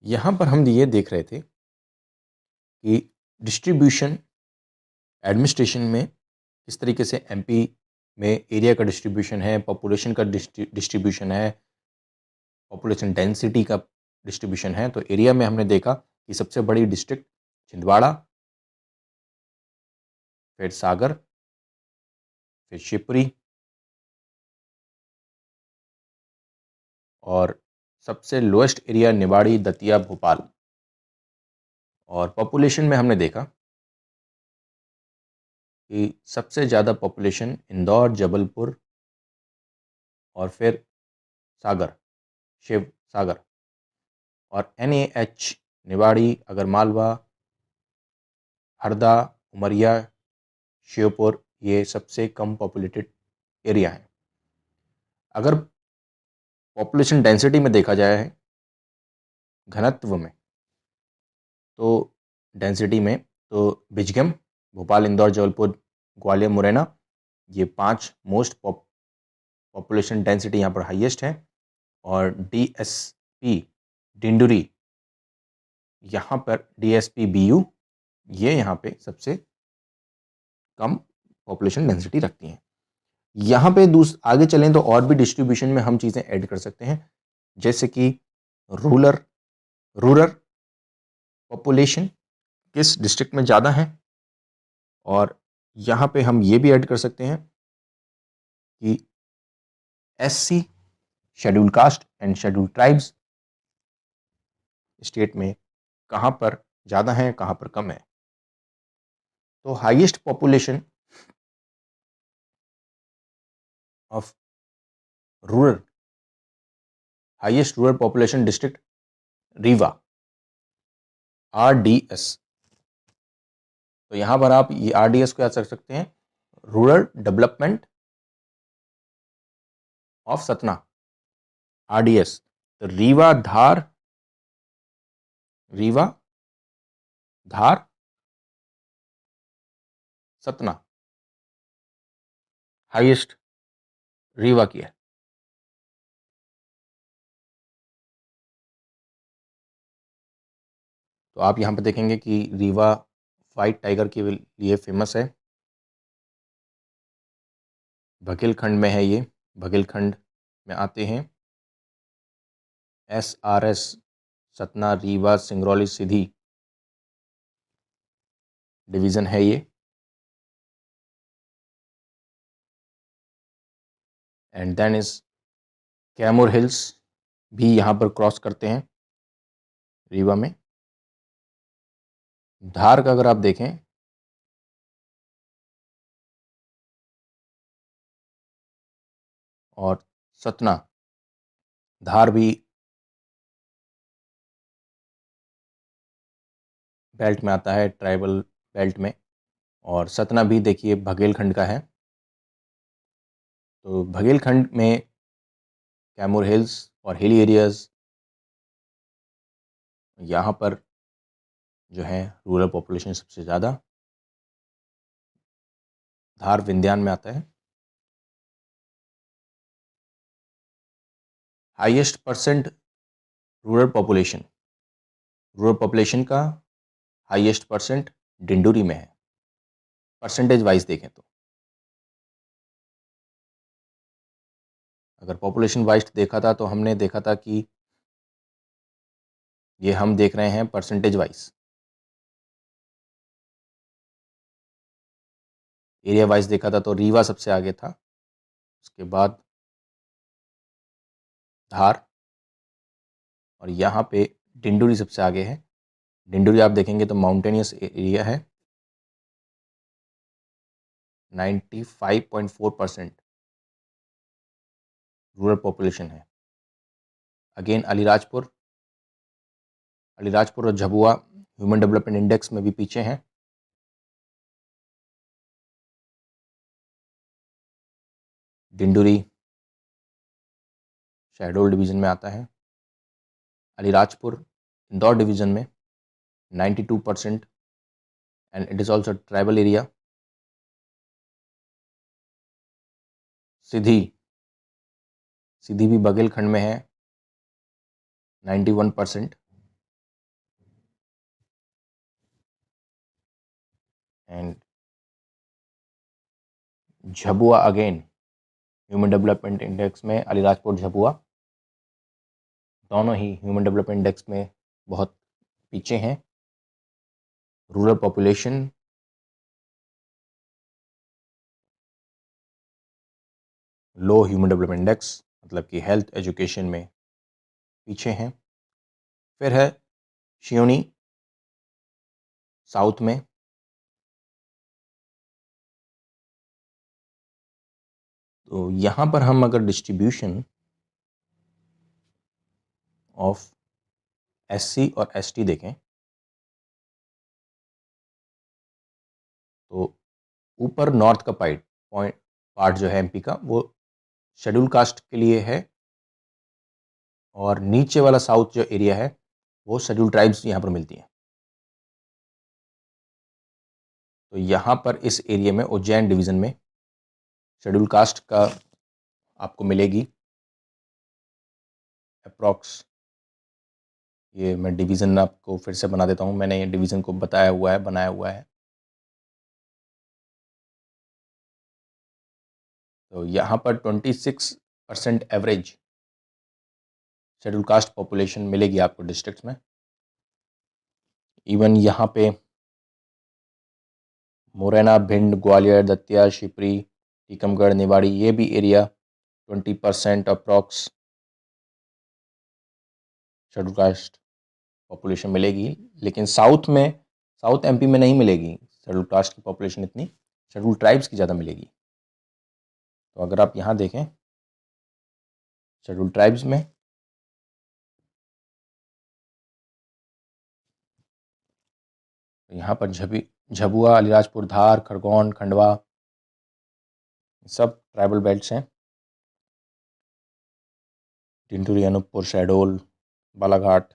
यहाँ पर हम ये देख रहे थे कि डिस्ट्रीब्यूशन एडमिनिस्ट्रेशन में किस तरीके से एमपी में एरिया का डिस्ट्रीब्यूशन है, पॉपुलेशन का डिस्ट्रीब्यूशन है, पॉपुलेशन डेंसिटी का डिस्ट्रीब्यूशन है। तो एरिया में हमने देखा कि सबसे बड़ी डिस्ट्रिक्ट छिंदवाड़ा, फिर सागर, फिर शिवपुरी और सबसे लोएस्ट एरिया निवाड़ी, दतिया, भोपाल। और पॉपुलेशन में हमने देखा कि सबसे ज़्यादा पॉपुलेशन इंदौर, जबलपुर और फिर सागर, शिव सागर। और NAH निवाड़ी, अगरमालवा, हरदा, उमरिया, श्योपुर ये सबसे कम पॉपुलेटेड एरिया है। अगर पॉपुलेशन डेंसिटी में देखा जाए है, घनत्व में, तो डेंसिटी में तो बिजगम, भोपाल, इंदौर, जबलपुर, ग्वालियर, मुरैना ये 5 मोस्ट पॉपुलेशन डेंसिटी यहाँ पर हाईएस्ट है। और DSP डिंडोरी यहाँ पर DSP BU ये यहाँ पे सबसे कम पॉपुलेशन डेंसिटी रखती हैं। यहाँ पे आगे चलें तो और भी डिस्ट्रीब्यूशन में हम चीज़ें ऐड कर सकते हैं, जैसे कि रूरल पॉपुलेशन किस डिस्ट्रिक्ट में ज़्यादा है। और यहाँ पे हम ये भी ऐड कर सकते हैं कि SC schedule caste and schedule tribes state में कहाँ पर ज़्यादा है, कहाँ पर कम है। तो highest population of rural highest rural population district Rewa, RDS। तो यहाँ पर आप ये RDS को याद रख सकते हैं, rural development of Satna, RDS। तो रीवा धार सतना हाईएस्ट रीवा की है। तो आप यहाँ पर देखेंगे कि रीवा वाइट टाइगर के लिए फेमस है। बघेलखंड में है ये, बघेलखंड में आते हैं SRS, सतना, रीवा, सिंगरौली, सीधी डिवीज़न है ये। And then is Kaimur hills भी यहाँ पर क्रॉस करते हैं रीवा में। धार का अगर आप देखें और सतना, धार भी बेल्ट में आता है, ट्राइबल बेल्ट में। और सतना भी देखिए बघेलखंड का है। तो बघेलखंड में कैमूर हिल्स और हिली एरियाज़ यहाँ पर जो है रूरल पॉपुलेशन सबसे ज़्यादा। धार विंध्यान में आता है। हाईएस्ट परसेंट रूरल पॉपुलेशन का हाईएस्ट परसेंट डिंडोरी में है, परसेंटेज वाइज देखें तो। अगर पॉपुलेशन वाइज देखा था तो हमने देखा था कि ये हम देख रहे हैं परसेंटेज वाइज। एरिया वाइज देखा था तो रीवा सबसे आगे था, उसके बाद धार, और यहाँ पे डिंडोरी सबसे आगे है। डिंडोरी आप देखेंगे तो माउंटेनियस एरिया है। 95.4% रूरल पॉपुलेशन है। अगेन अलीराजपुर और झबुआ ह्यूमन डेवलपमेंट इंडेक्स में भी पीछे हैं। डिंडोरी शहडोल डिवीज़न में आता है। अलीराजपुर इंदौर डिवीज़न में 92% and it is also tribal area. Sidhi भी बघेलखंड में है, 91%। And Jhabua again human development index में अलीराजपुर झबुआ दोनों ही ह्यूमन डेवलपमेंट इंडेक्स में बहुत पीछे हैं। रूरल पॉपुलेशन लो ह्यूमन डेवलपमेंट इंडेक्स मतलब कि हेल्थ एजुकेशन में पीछे हैं। फिर है शियोनी साउथ में, तो यहाँ पर हम अगर डिस्ट्रीब्यूशन ऑफ एससी और एसटी देखें तो ऊपर नॉर्थ का पार्ट जो है एमपी का वो शेड्यूल कास्ट के लिए है, और नीचे वाला साउथ जो एरिया है वो शेड्यूल ट्राइब्स यहाँ पर मिलती हैं। तो यहाँ पर इस एरिया में उज्जैन डिवीज़न में शेड्यूल कास्ट का आपको मिलेगी अप्रॉक्स, ये मैं डिवीज़न आपको फिर से बना देता हूँ, मैंने ये डिवीज़न को बनाया हुआ है। तो यहाँ पर 26% एवरेज शेड्यूल कास्ट पॉपुलेशन मिलेगी आपको डिस्ट्रिक्ट्स में। इवन यहाँ पे मुरैना, भिंड, ग्वालियर, दतिया, शिवपुरी, टीकमगढ़, निवाड़ी, ये भी area 20% approx schedule caste population मिलेगी। लेकिन साउथ एमपी में नहीं मिलेगी शेड्यूल कास्ट की पॉपुलेशन इतनी, शेड्यूल ट्राइब्स की ज़्यादा मिलेगी। तो अगर आप यहाँ देखें शेड्यूल ट्राइब्स में तो यहाँ पर झबुआ, अलीराजपुर, धार, खरगोन, खंडवा सब ट्राइबल बेल्ट्स हैं। टिंटुरी, अनूपपुर, शहडोल, बालाघाट,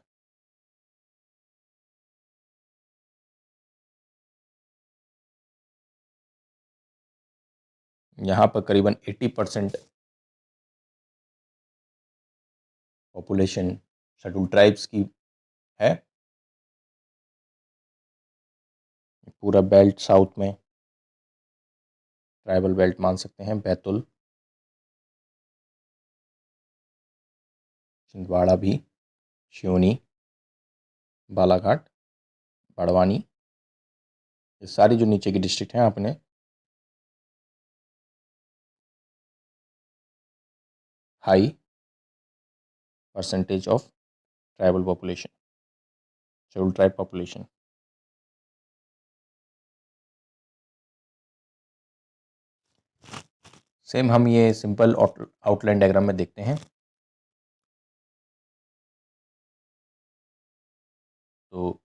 यहाँ पर करीबन 80% पॉपुलेशन शेड्यूल ट्राइब्स की है। पूरा बेल्ट साउथ में ट्राइबल बेल्ट मान सकते हैं। बैतुल, छिंदवाड़ा भी, सिवनी, बालाघाट, बड़वानी, ये सारी जो नीचे की डिस्ट्रिक्ट हैं अपने high percentage of tribal population, schedule tribe population. Same हम ये सिंपल आउटलाइन डायग्राम में देखते हैं। तो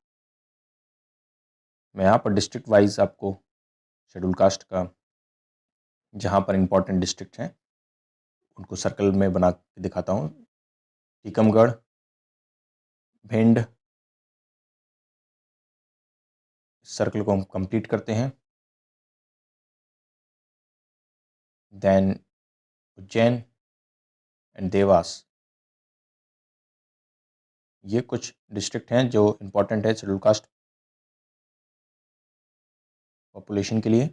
मैं यहाँ पर डिस्ट्रिक्ट वाइज आपको शेड्यूल कास्ट का जहाँ पर इम्पोर्टेंट डिस्ट्रिक्ट हैं उनको सर्कल में बना के दिखाता हूँ। टीकमगढ़, भिंड, सर्कल को हम कंप्लीट करते हैं। देन उज्जैन एंड देवास, ये कुछ डिस्ट्रिक्ट हैं जो इम्पोर्टेंट है शेड्यूल कास्ट पॉपुलेशन के लिए।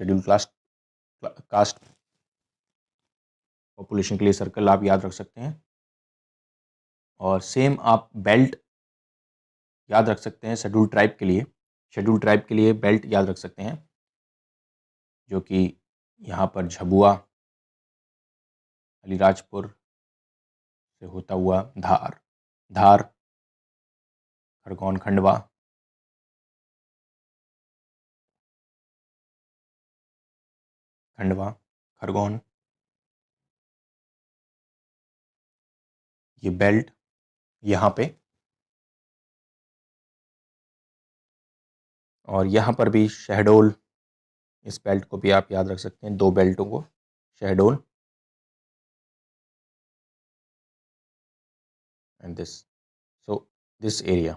शेड्यूल कास्ट पॉपुलेशन के लिए सर्कल आप याद रख सकते हैं। और सेम आप बेल्ट याद रख सकते हैं शेड्यूल ट्राइब के लिए। शेड्यूल ट्राइब के लिए बेल्ट याद रख सकते हैं, जो कि यहाँ पर झबुआ, अलीराजपुर से होता हुआ धार, खरगोन, खरगोन, ये बेल्ट यहाँ पे, और यहाँ पर भी शहडोल, इस बेल्ट को भी आप याद रख सकते हैं, दो बेल्टों को, Shahdol and this, so this area